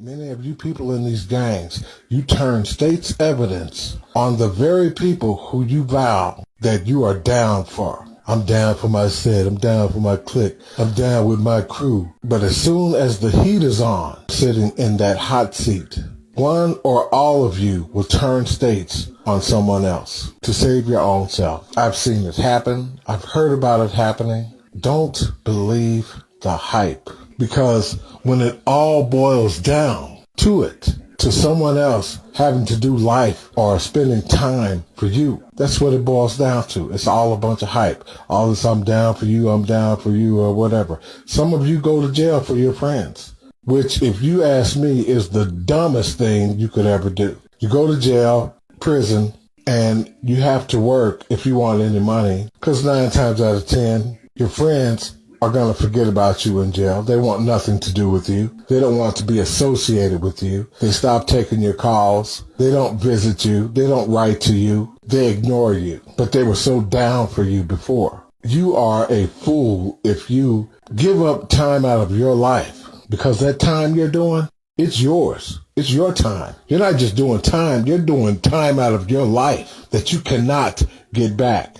Many of you people in these gangs, you turn state's evidence on the very people who you vow that you are down for. I'm down for my set, I'm down for my clique, I'm down with my crew. But as soon as the heat is on, sitting in that hot seat, one or all of you will turn states on someone else to save your own self. I've seen it happen. I've heard about it happening. Don't believe the hype. Because when it all boils down to it, to someone else having to do life or spending time for you, that's what it boils down to. It's all a bunch of hype. All this I'm down for you, or whatever. Some of you go to jail for your friends, which, if you ask me, is the dumbest thing you could ever do. You go to jail, prison, and you have to work if you want any money, because 9 times out of 10, your friends are going to forget about you in jail. They want nothing to do with you. They don't want to be associated with you. They stop taking your calls. They don't visit you. They don't write to you. They ignore you. But they were so down for you before. You are a fool if you give up time out of your life, because that time you're doing, it's yours. It's your time. You're not just doing time. You're doing time out of your life that you cannot get back.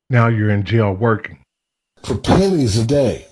Now you're in jail working. For pennies a day,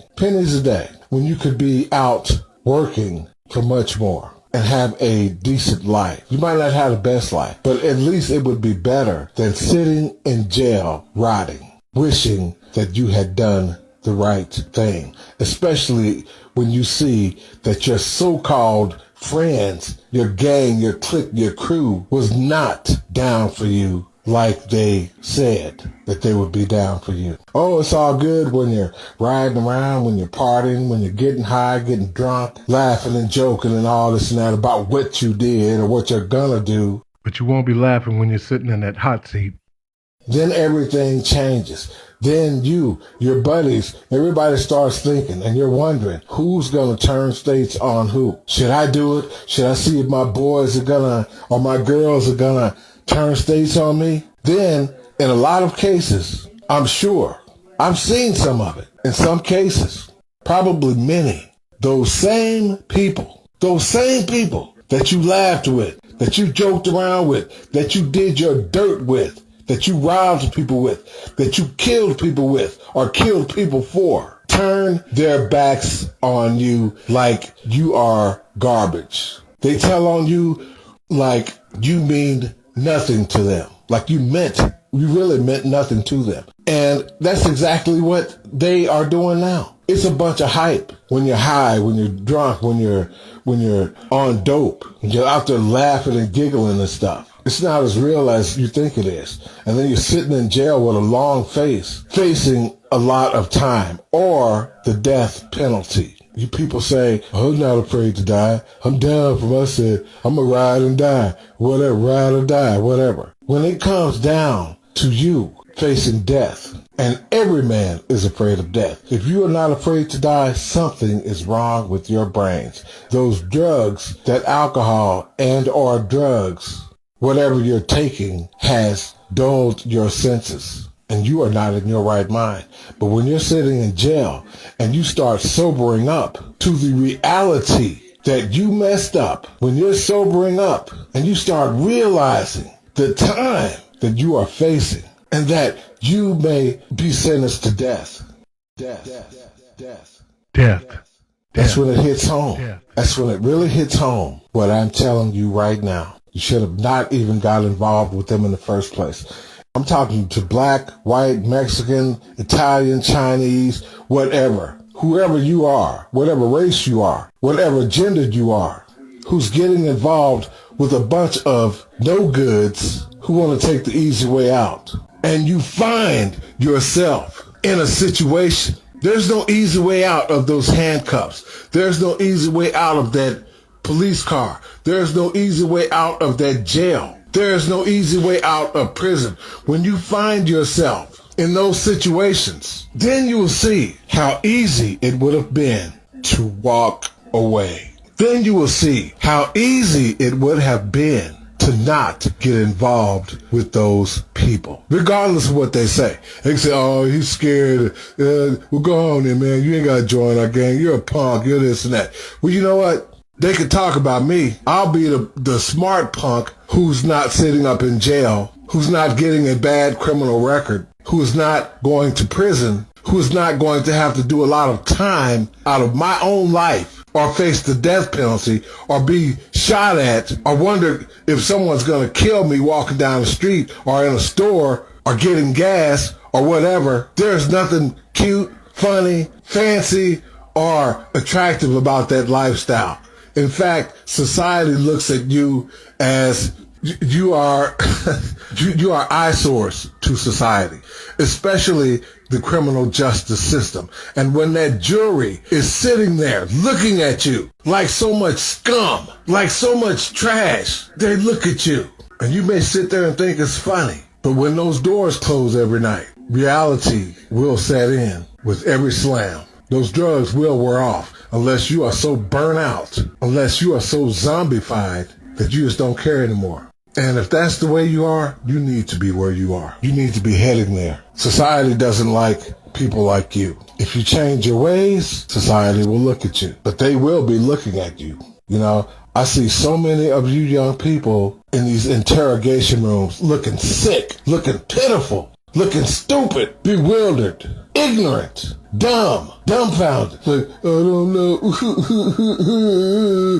when you could be out working for much more and have a decent life. You might not have the best life, but at least it would be better than sitting in jail rotting, wishing that you had done the right thing, especially when you see that your so-called friends, your gang, your clique, your crew was not down for you like they said that they would be down for you. Oh, it's all good when you're riding around, when you're partying, when you're getting high, getting drunk, laughing and joking and all this and that about what you did or what you're gonna do. But you won't be laughing when you're sitting in that hot seat. Then everything changes. Then you, your buddies, everybody starts thinking, and you're wondering, who's going to turn states on who? Should I do it? Should I see if my boys are going to, or my girls are going to turn states on me? Then, in a lot of cases, I'm sure, I've seen some of it. In some cases, probably many, those same people that you laughed with, that you joked around with, that you did your dirt with, that you robbed people with, that you killed people with, or killed people for, turn their backs on you like you are garbage. They tell on you like you mean nothing to them, like you really meant nothing to them. And that's exactly what they are doing now. It's a bunch of hype. When you're high, when you're drunk, when you're on dope, and you're out there laughing and giggling and stuff. It's not as real as you think it is. And then you're sitting in jail with a long face, facing a lot of time or the death penalty. You people say, oh, I'm not afraid to die. I'm down for my set. I'm going to ride and die. Whatever, ride or die, whatever. When it comes down to you facing death, and every man is afraid of death. If you are not afraid to die, something is wrong with your brains. Those drugs, that alcohol and or drugs, whatever you're taking has dulled your senses, and you are not in your right mind. But when you're sitting in jail and you start sobering up to the reality that you messed up, when you're sobering up and you start realizing the time that you are facing and that you may be sentenced to death. Death. That's when it hits home. Death. That's when it really hits home. What I'm telling you right now. You should have not even got involved with them in the first place. I'm talking to black, white, Mexican, Italian, Chinese, whatever. Whoever you are, whatever race you are, whatever gender you are, who's getting involved with a bunch of no-goods who want to take the easy way out. And you find yourself in a situation. There's no easy way out of those handcuffs. There's no easy way out of that police car. There's no easy way out of that jail. There's no easy way out of prison. When you find yourself in those situations, then you will see how easy it would have been to walk away. Then you will see how easy it would have been to not get involved with those people, regardless of what they say. They say, oh, he's scared. Well, go on then, man. You ain't got to join our gang. You're a punk. You're this and that. Well, you know what? They could talk about me. I'll be the smart punk who's not sitting up in jail, who's not getting a bad criminal record, who's not going to prison, who's not going to have to do a lot of time out of my own life or face the death penalty or be shot at or wonder if someone's going to kill me walking down the street or in a store or getting gas or whatever. There's nothing cute, funny, fancy, or attractive about that lifestyle. In fact, society looks at you as you are you are eyesores to society, especially the criminal justice system. And when that jury is sitting there looking at you like so much scum, like so much trash, they look at you and you may sit there and think it's funny. But when those doors close every night, reality will set in with every slam. Those drugs will wear off unless you are so burnt out, unless you are so zombified that you just don't care anymore. And if that's the way you are, you need to be where you are. You need to be heading there. Society doesn't like people like you. If you change your ways, society will look at you, but they will be looking at you. You know, I see so many of you young people in these interrogation rooms looking sick, looking pitiful, looking stupid, bewildered, ignorant, dumb, dumbfounded. Like, I don't know.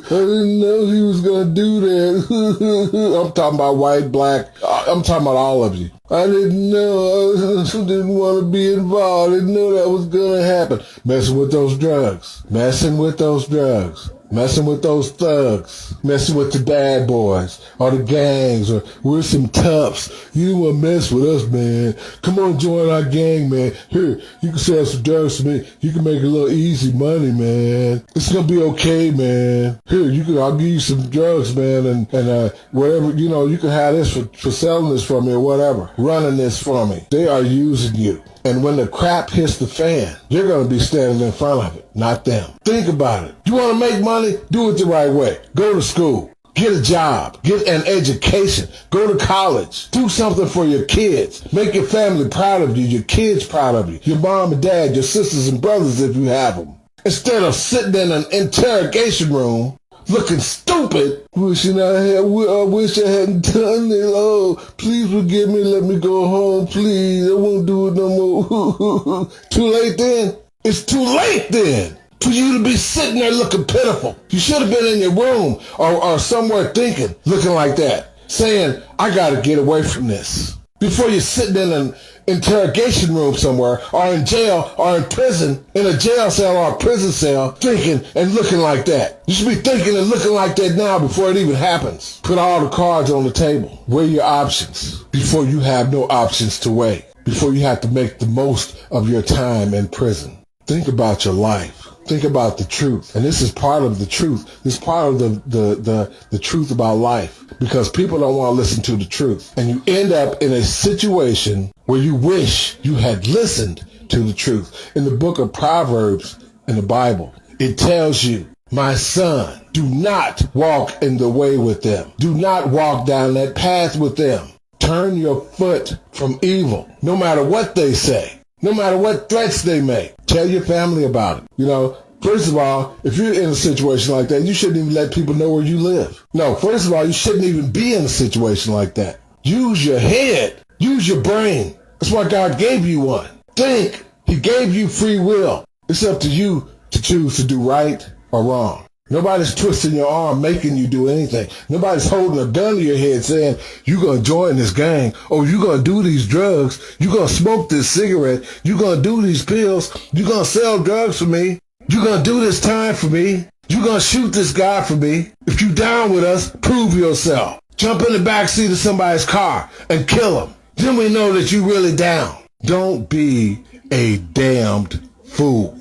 I didn't know he was going to do that. I'm talking about white, black. I'm talking about all of you. I didn't know. I didn't want to be involved. I didn't know that was going to happen. Messing with those drugs. Messing with those drugs. Messing with those thugs, messing with the bad boys or the gangs, or we're some toughs. You don't want to mess with us, man. Come on, join our gang, man. Here, you can sell some drugs to me. You can make a little easy money, man. It's gonna be okay, man. Here, I'll give you some drugs, man, and whatever, you can have this for selling this for me or whatever, running this for me. They are using you. And when the crap hits the fan, you're going to be standing in front of it, not them. Think about it. You want to make money? Do it the right way. Go to school. Get a job. Get an education. Go to college. Do something for your kids. Make your family proud of you, your kids proud of you, your mom and dad, your sisters and brothers if you have them. Instead of sitting in an interrogation room looking stupid, wishing I wish I hadn't done it. Oh, please forgive me. Let me go home, please. I won't do it no more. Too late then? It's too late then for you to be sitting there looking pitiful. You should have been in your room or somewhere thinking, looking like that, saying, I got to get away from this. Before you're sitting in an interrogation room somewhere, or in jail, or in prison, in a jail cell or a prison cell, thinking and looking like that. You should be thinking and looking like that now before it even happens. Put all the cards on the table. Weigh your options before you have no options to weigh. Before you have to make the most of your time in prison. Think about your life. Think about the truth. And this is part of the truth. This is part of the truth about life. Because people don't want to listen to the truth. And you end up in a situation where you wish you had listened to the truth. In the book of Proverbs in the Bible, it tells you, my son, do not walk in the way with them. Do not walk down that path with them. Turn your foot from evil, no matter what they say. No matter what threats they make, tell your family about it. First of all, if you're in a situation like that, you shouldn't even let people know where you live. No, first of all, you shouldn't even be in a situation like that. Use your head. Use your brain. That's why God gave you one. Think. He gave you free will. It's up to you to choose to do right or wrong. Nobody's twisting your arm, making you do anything. Nobody's holding a gun to your head saying, you're going to join this gang, or you're going to do these drugs, you're going to smoke this cigarette, you're going to do these pills, you're going to sell drugs for me, you're going to do this time for me, you're going to shoot this guy for me. If you down with us, prove yourself. Jump in the backseat of somebody's car and kill him. Then we know that you really down. Don't be a damned fool.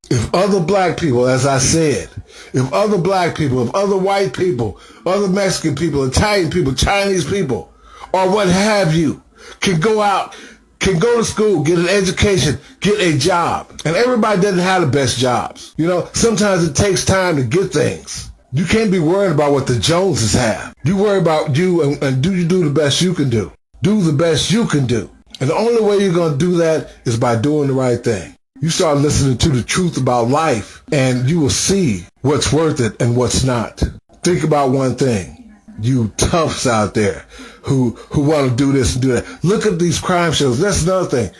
If other black people, as I said, if other black people, if other white people, other Mexican people, Italian people, Chinese people, or what have you, can go out, can go to school, get an education, get a job. And everybody doesn't have the best jobs. Sometimes it takes time to get things. You can't be worried about what the Joneses have. You worry about you and do you do the best you can do. Do the best you can do. And the only way you're going to do that is by doing the right thing. You start listening to the truth about life, and you will see what's worth it and what's not. Think about one thing. You toughs out there who want to do this and do that. Look at these crime shows. That's another thing.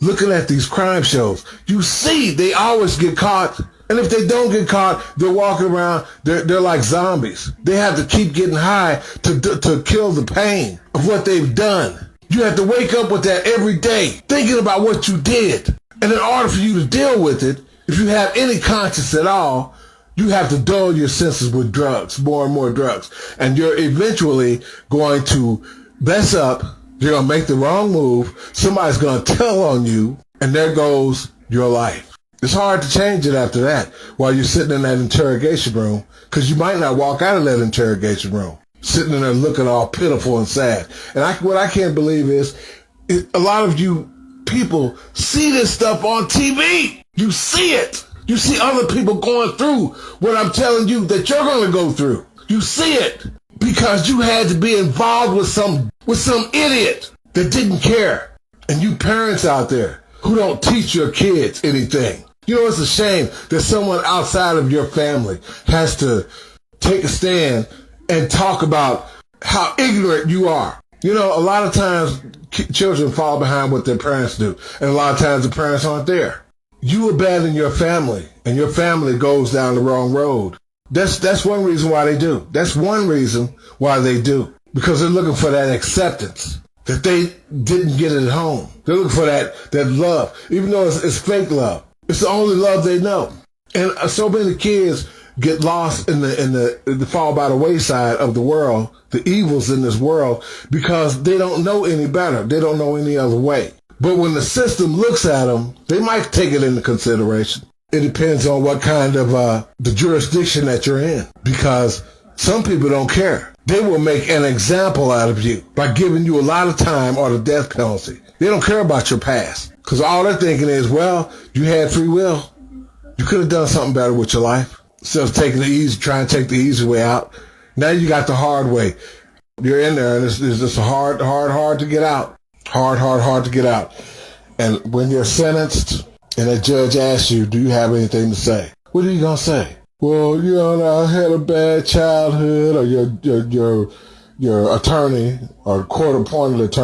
Looking at these crime shows, you see they always get caught. And if they don't get caught, they're walking around, they're like zombies. They have to keep getting high to kill the pain of what they've done. You have to wake up with that every day, thinking about what you did. And in order for you to deal with it, if you have any conscience at all, you have to dull your senses with drugs, more and more drugs. And you're eventually going to mess up. You're going to make the wrong move. Somebody's going to tell on you, and there goes your life. It's hard to change it after that while you're sitting in that interrogation room, because you might not walk out of that interrogation room sitting in there looking all pitiful and sad. And what I can't believe is a lot of you people see this stuff on TV. You see it. You see other people going through what I'm telling you that you're going to go through. You see it because you had to be involved with some idiot that didn't care. And you parents out there who don't teach your kids anything. You know, it's a shame that someone outside of your family has to take a stand and talk about how ignorant you are. You know, a lot of times children fall behind what their parents do, and a lot of times the parents aren't there. You abandon your family, and your family goes down the wrong road. That's one reason why they do. That's one reason why they do. Because they're looking for that acceptance that they didn't get at home. They're looking for that love, even though it's fake love. It's the only love they know. And so many kids get lost in the fall by the wayside of the world, the evils in this world, because they don't know any better. They don't know any other way. But when the system looks at them, they might take it into consideration. It depends on what kind of the jurisdiction that you're in, because some people don't care. They will make an example out of you by giving you a lot of time or the death penalty. They don't care about your past, because all they're thinking is, well, you had free will. You could have done something better with your life. Instead of trying to take the easy way out. Now you got the hard way. You're in there, and it's just hard to get out. Hard to get out. And when you're sentenced and a judge asks you, do you have anything to say? What are you going to say? Well, you know, I had a bad childhood, or your attorney or court-appointed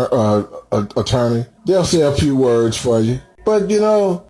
attorney, they'll say a few words for you. But, you know,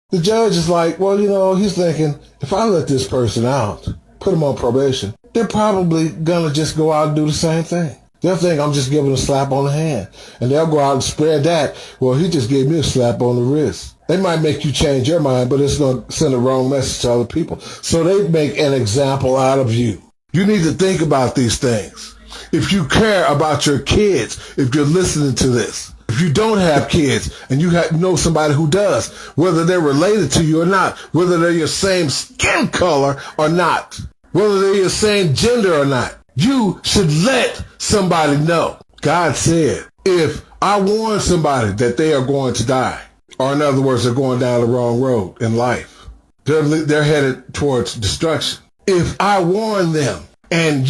the judge is like, well, you know, he's thinking, if I let this person out, put him on probation, they're probably going to just go out and do the same thing. They'll think I'm just giving a slap on the hand. And they'll go out and spread that. Well, he just gave me a slap on the wrist. They might make you change your mind, but it's going to send a wrong message to other people. So they make an example out of you. You need to think about these things. If you care about your kids, if you're listening to this, if you don't have kids and you know somebody who does, whether they're related to you or not, whether they're your same skin color or not, whether they're your same gender or not, you should let somebody know. God said, if I warn somebody that they are going to die, or in other words, they're going down the wrong road in life, they're headed towards destruction. If I warn them and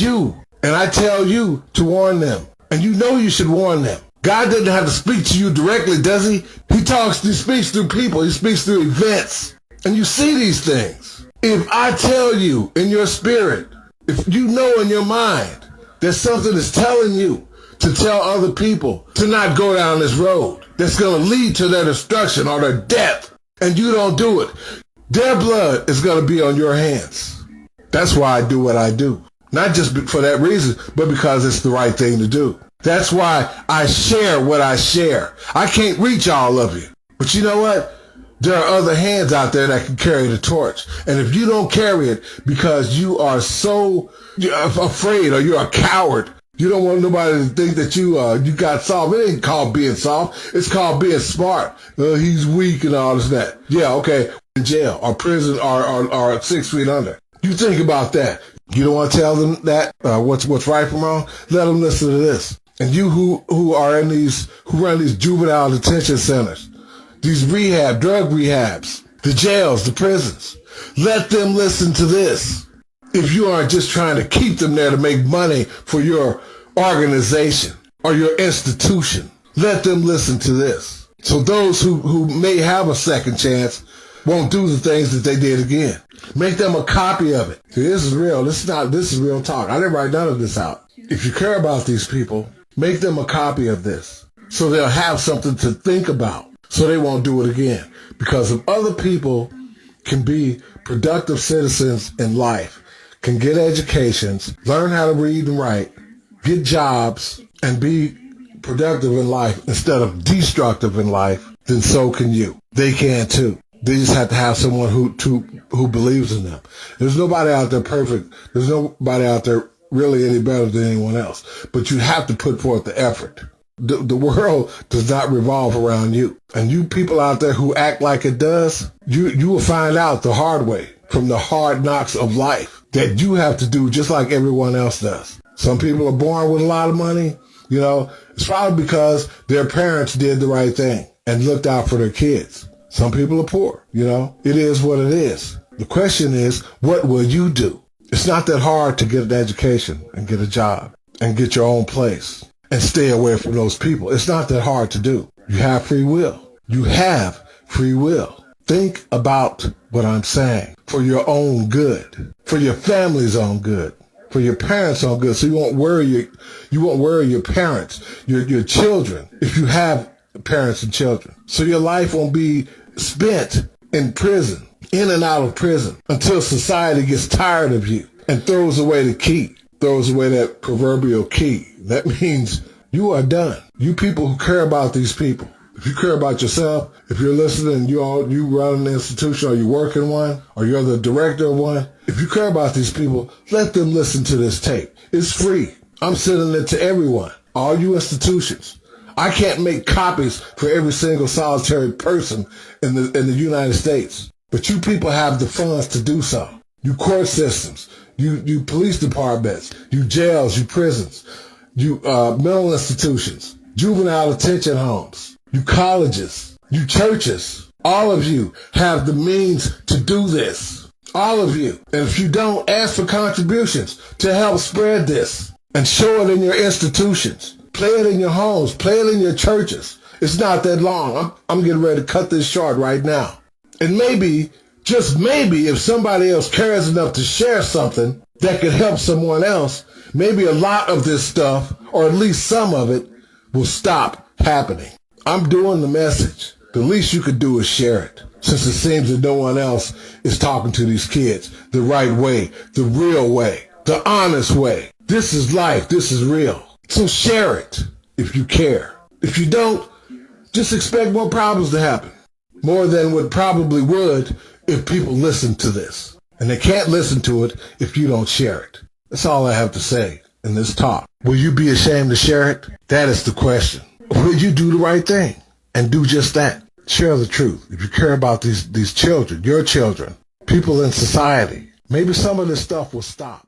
I tell you to warn them, and you know you should warn them, God doesn't have to speak to you directly, does he? He speaks through people. He speaks through events. And you see these things. If I tell you in your spirit, if you know in your mind that something is telling you to tell other people to not go down this road that's going to lead to their destruction or their death, and you don't do it, their blood is going to be on your hands. That's why I do what I do. Not just for that reason, but because it's the right thing to do. That's why I share what I share. I can't reach all of you. But you know what? There are other hands out there that can carry the torch. And if you don't carry it because you are so afraid or you're a coward, you don't want nobody to think that you got soft. It ain't called being soft. It's called being smart. He's weak and all this and that. Yeah, okay. In jail or prison or 6 feet under. You think about that. You don't want to tell them that what's right from wrong? Let them listen to this. And you who run these juvenile detention centers, these drug rehabs, the jails, the prisons, let them listen to this. If you aren't just trying to keep them there to make money for your organization or your institution, let them listen to this. So those who may have a second chance, won't do the things that they did again. Make them a copy of it. See, this is real. This is real talk. I didn't write none of this out. If you care about these people, make them a copy of this so they'll have something to think about so they won't do it again. Because if other people can be productive citizens in life, can get educations, learn how to read and write, get jobs, and be productive in life instead of destructive in life, then so can you. They can too. They just have to have someone who believes in them. There's nobody out there perfect. There's nobody out there really any better than anyone else. But you have to put forth the effort. The world does not revolve around you. And you people out there who act like it does, you will find out the hard way from the hard knocks of life that you have to do just like everyone else does. Some people are born with a lot of money. You know, it's probably because their parents did the right thing and looked out for their kids. Some people are poor, you know. It is what it is. The question is, what will you do? It's not that hard to get an education and get a job and get your own place and stay away from those people. It's not that hard to do. You have free will. You have free will. Think about what I'm saying for your own good, for your family's own good, for your parents' own good. So you won't worry your parents, your children, if you have parents and children. So your life won't be spent in prison, in and out of prison, until society gets tired of you and throws away the key, throws away that proverbial key. That means you are done. You people who care about these people, if you care about yourself, if you're listening, you run an institution or you work in one or you're the director of one, if you care about these people, let them listen to this tape. It's free. I'm sending it to everyone, all you institutions. I can't make copies for every single solitary person in the United States. But you people have the funds to do so. You court systems, you police departments, you jails, you prisons, you mental institutions, juvenile detention homes, you colleges, you churches. All of you have the means to do this. All of you. And if you don't, ask for contributions to help spread this and show it in your institutions. Play it in your homes. Play it in your churches. It's not that long. I'm getting ready to cut this short right now. And maybe, just maybe, if somebody else cares enough to share something that could help someone else, maybe a lot of this stuff, or at least some of it, will stop happening. I'm doing the message. The least you could do is share it, since it seems that no one else is talking to these kids the right way, the real way, the honest way. This is life. This is real. So share it if you care. If you don't, just expect more problems to happen. More than what probably would if people listened to this. And they can't listen to it if you don't share it. That's all I have to say in this talk. Will you be ashamed to share it? That is the question. Will you do the right thing and do just that? Share the truth. If you care about these children, your children, people in society, maybe some of this stuff will stop.